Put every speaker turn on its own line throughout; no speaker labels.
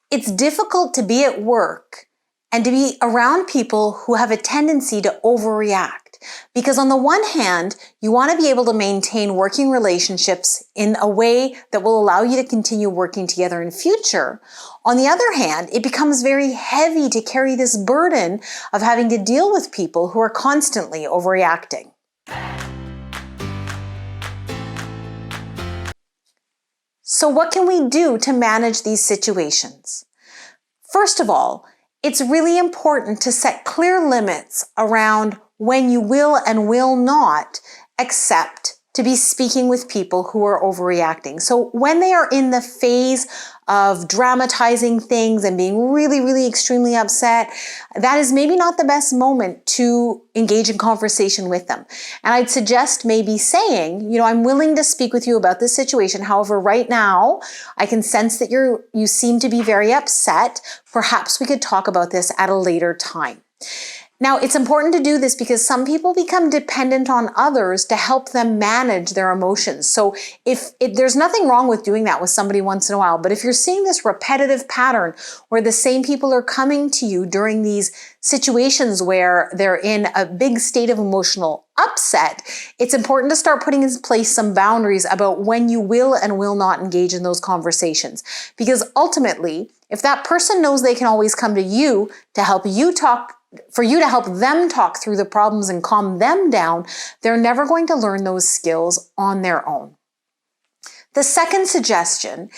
It's difficult to be at work and to be around people who have a tendency to overreact. Because on the one hand, you want to be able to maintain working relationships in a way that will allow you to continue working together in future. On the other hand, it becomes very heavy to carry this burden of having to deal with people who are constantly overreacting. So what can we do to manage these situations? First of all, it's really important to set clear limits around when you will and will not accept to be speaking with people who are overreacting. So when they are in the phase of dramatizing things and being really, really extremely upset, that is maybe not the best moment to engage in conversation with them. And I'd suggest maybe saying, I'm willing to speak with you about this situation. However, right now, I can sense that you seem to be very upset. Perhaps we could talk about this at a later time. Now, it's important to do this because some people become dependent on others to help them manage their emotions. So if there's nothing wrong with doing that with somebody once in a while, but if you're seeing this repetitive pattern where the same people are coming to you during these situations where they're in a big state of emotional upset, it's important to start putting in place some boundaries about when you will and will not engage in those conversations. Because ultimately, if that person knows they can always come to you to help you talk, for you to help them talk through the problems and calm them down, they're never going to learn those skills on their own. The second suggestion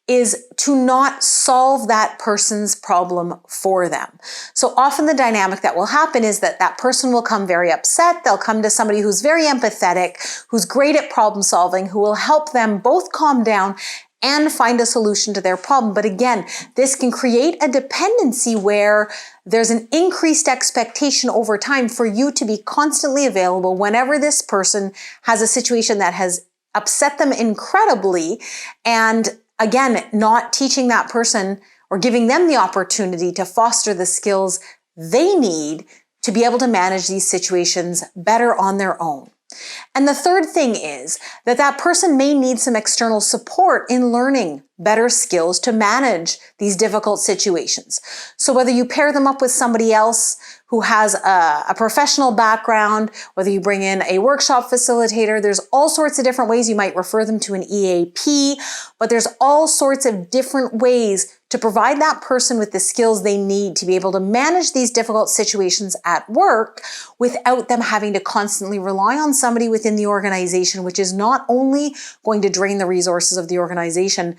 is to not solve that person's problem for them. So often the dynamic that will happen is that that person will come very upset. They'll come to somebody who's very empathetic, who's great at problem solving, who will help them both calm down and find a solution to their problem. But again, this can create a dependency where there's an increased expectation over time for you to be constantly available whenever this person has a situation that has upset them incredibly. And again, not teaching that person or giving them the opportunity to foster the skills they need to be able to manage these situations better on their own. And the third thing is that that person may need some external support in learning better skills to manage these difficult situations. So whether you pair them up with somebody else who has a professional background, whether you bring in a workshop facilitator, there's all sorts of different ways. You might refer them to an EAP, but there's all sorts of different ways to provide that person with the skills they need to be able to manage these difficult situations at work without them having to constantly rely on somebody within the organization, which is not only going to drain the resources of the organization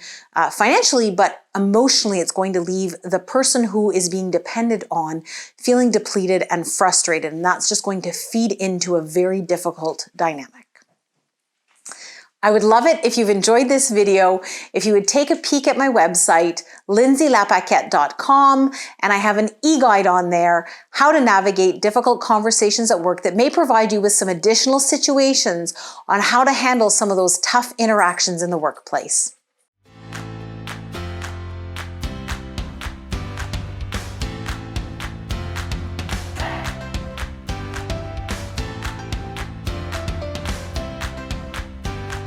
financially, but emotionally, it's going to leave the person who is being depended on feeling depleted and frustrated. And that's just going to feed into a very difficult dynamic. I would love it if you've enjoyed this video, if you would take a peek at my website, lindsaylapaquette.com, and I have an e-guide on there, how to navigate difficult conversations at work that may provide you with some additional situations on how to handle some of those tough interactions in the workplace.